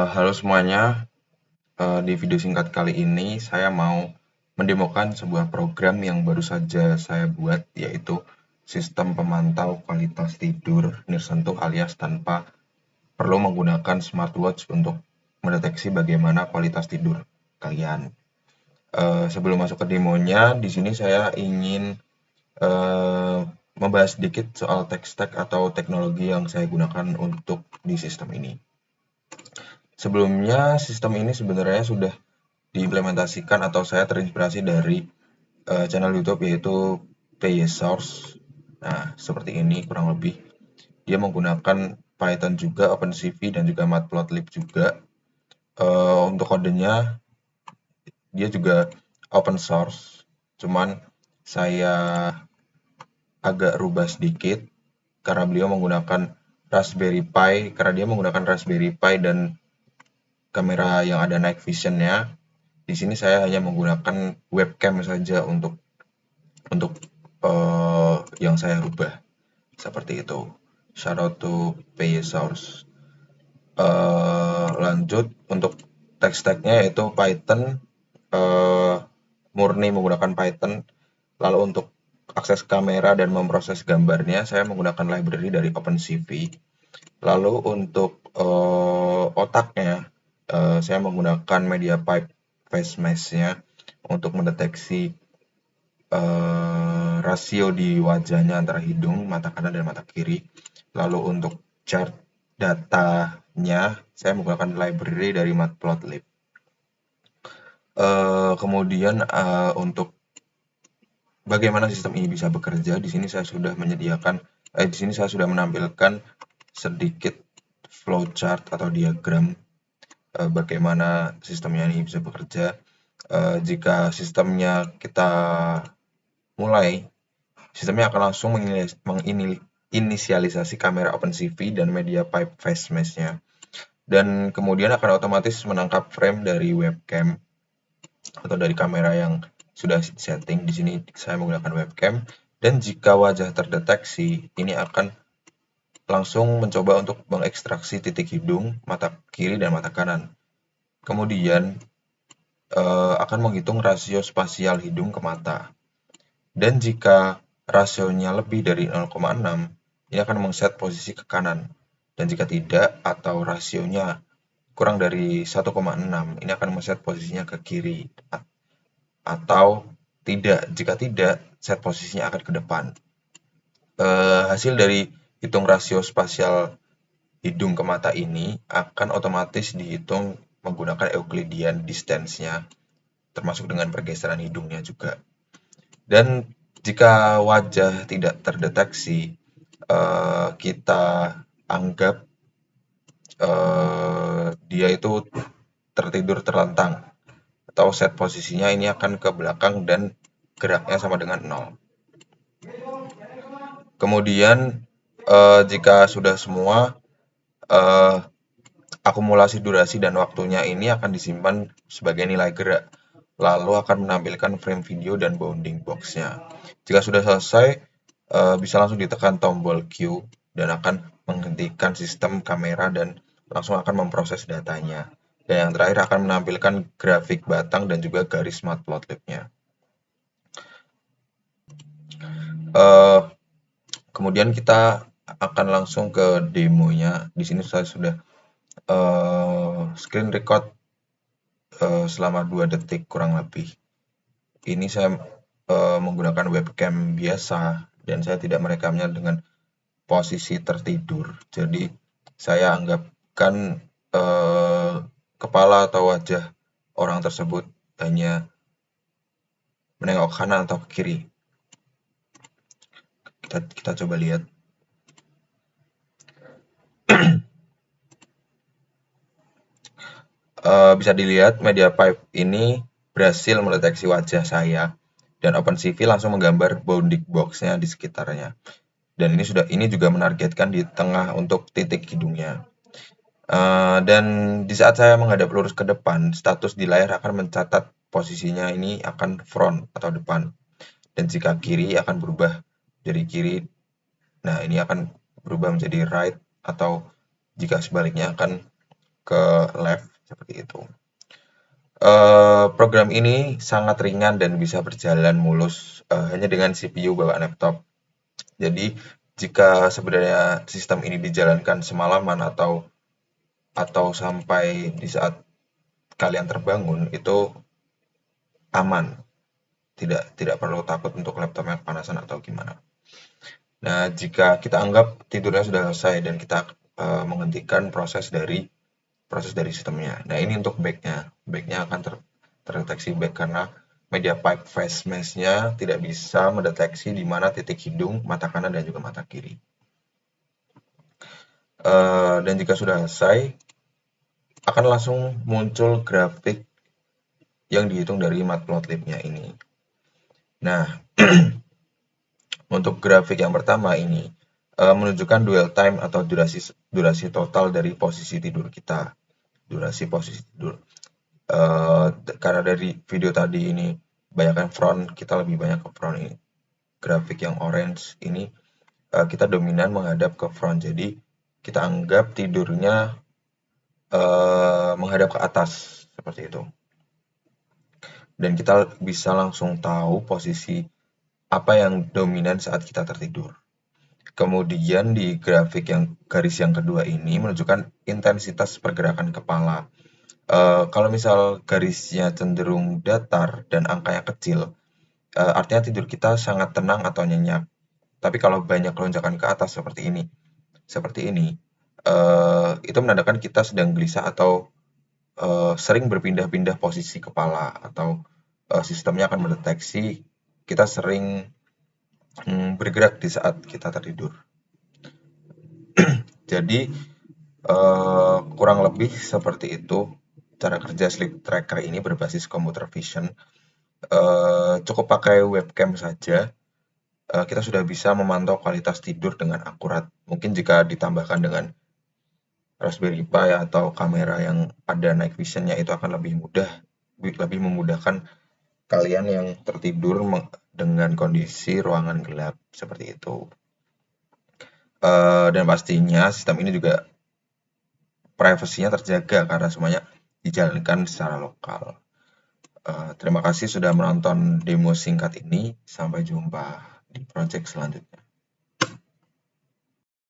Halo semuanya, di video singkat kali ini saya mau mendemokan sebuah program yang baru saja saya buat, yaitu sistem pemantau kualitas tidur nirsentuh alias tanpa perlu menggunakan smartwatch untuk mendeteksi bagaimana kualitas tidur kalian. Sebelum masuk ke demonya, di sini saya ingin eh, membahas sedikit soal tech stack atau teknologi yang saya gunakan untuk di sistem ini. Sebelumnya, sistem ini sebenarnya sudah diimplementasikan atau saya terinspirasi dari channel YouTube yaitu PySource. Nah, seperti ini kurang lebih. Dia menggunakan Python juga, OpenCV dan juga Matplotlib juga. Untuk kodenya dia juga open source. Cuman saya agak rubah sedikit karena beliau menggunakan Raspberry Pi, karena dia menggunakan Raspberry Pi dan kamera yang ada night vision-nya. Di sini saya hanya menggunakan webcam saja untuk yang saya rubah seperti itu. Shout out to PySource. Lanjut untuk tech stack-nya yaitu Python, uh, murni menggunakan Python. Lalu untuk akses kamera dan memproses gambarnya saya menggunakan library dari OpenCV. Lalu untuk otaknya saya menggunakan MediaPipe face mesh-nya untuk mendeteksi rasio di wajahnya antara hidung, mata kanan dan mata kiri. Lalu untuk chart datanya saya menggunakan library dari Matplotlib. Kemudian untuk bagaimana sistem ini bisa bekerja, di sini saya sudah menampilkan sedikit flowchart atau diagram bagaimana sistemnya ini bisa bekerja. Jika sistemnya kita mulai, sistemnya akan langsung menginisialisasi kamera OpenCV dan MediaPipe face mesh-nya. Dan kemudian akan otomatis menangkap frame dari webcam atau dari kamera yang sudah setting. Di sini saya menggunakan webcam. Dan jika wajah terdeteksi, ini akan langsung mencoba untuk mengekstraksi titik hidung, mata kiri dan mata kanan. Kemudian akan menghitung rasio spasial hidung ke mata. Dan jika rasionya lebih dari 0,6, ini akan mengset posisi ke kanan. Dan jika tidak atau rasionya kurang dari 1,6, ini akan mengset posisinya ke kiri. Atau tidak, jika tidak, set posisinya akan ke depan. Hasil dari hitung rasio spasial hidung ke mata ini akan otomatis dihitung menggunakan Euclidean distance-nya, termasuk dengan pergeseran hidungnya juga. Dan jika wajah tidak terdeteksi, kita anggap dia itu tertidur terlentang atau set posisinya ini akan ke belakang dan geraknya sama dengan 0. Kemudian jika sudah semua, akumulasi durasi dan waktunya ini akan disimpan sebagai nilai gerak, lalu akan menampilkan frame video dan bounding box-nya. Jika sudah selesai, bisa langsung ditekan tombol Q dan akan menghentikan sistem kamera dan langsung akan memproses datanya. Dan yang terakhir akan menampilkan grafik batang dan juga garis matplotlib-nya. Kemudian kita akan langsung ke demonya. Di sini saya sudah screen record selama 2 detik kurang lebih. Ini saya menggunakan webcam biasa dan saya tidak merekamnya dengan posisi tertidur. Jadi saya anggapkan kepala atau wajah orang tersebut hanya menengok kanan atau ke kiri. Kita coba lihat. Bisa dilihat MediaPipe ini berhasil mendeteksi wajah saya dan OpenCV langsung menggambar bounding box-nya di sekitarnya. Dan ini juga menargetkan di tengah untuk titik hidungnya. Dan di saat saya menghadap lurus ke depan, status di layar akan mencatat posisinya ini akan front atau depan. Dan jika kiri akan berubah jadi kiri. Nah, ini akan berubah menjadi right atau jika sebaliknya akan ke left seperti itu. Program ini sangat ringan dan bisa berjalan mulus hanya dengan CPU bawaan laptop. Jadi jika sebenarnya sistem ini dijalankan semalaman atau sampai di saat kalian terbangun itu aman, tidak perlu takut untuk laptopnya kepanasan atau gimana. Nah, jika kita anggap tidurnya sudah selesai dan kita menghentikan proses dari sistemnya. Nah, ini untuk back-nya. Back-nya akan terdeteksi back karena media pipe phase mesh-nya tidak bisa mendeteksi di mana titik hidung, mata kanan, dan juga mata kiri. Dan jika sudah selesai, akan langsung muncul grafik yang dihitung dari matplotlib-nya ini. Nah, untuk grafik yang pertama ini menunjukkan dwell time atau durasi total dari posisi tidur kita. Durasi posisi tidur. Karena dari video tadi ini banyak yang front, kita lebih banyak ke front ini. Grafik yang orange ini kita dominan menghadap ke front. Jadi kita anggap tidurnya menghadap ke atas seperti itu. Dan kita bisa langsung tahu posisi apa yang dominan saat kita tertidur. Kemudian di grafik yang garis yang kedua ini menunjukkan intensitas pergerakan kepala. Kalau misal garisnya cenderung datar dan angkanya kecil, artinya tidur kita sangat tenang atau nyenyak. Tapi kalau banyak lonjakan ke atas seperti ini, itu menandakan kita sedang gelisah atau sering berpindah-pindah posisi kepala atau sistemnya akan mendeteksi kita sering bergerak di saat kita tertidur. Jadi kurang lebih seperti itu cara kerja sleep tracker ini berbasis computer vision. Cukup pakai webcam saja, kita sudah bisa memantau kualitas tidur dengan akurat. Mungkin jika ditambahkan dengan Raspberry Pi atau kamera yang ada night vision-nya itu akan lebih memudahkan kalian yang tertidur dengan kondisi ruangan gelap seperti itu. Dan pastinya sistem ini juga privasinya terjaga karena semuanya dijalankan secara lokal. Terima kasih sudah menonton demo singkat ini. Sampai jumpa di project selanjutnya.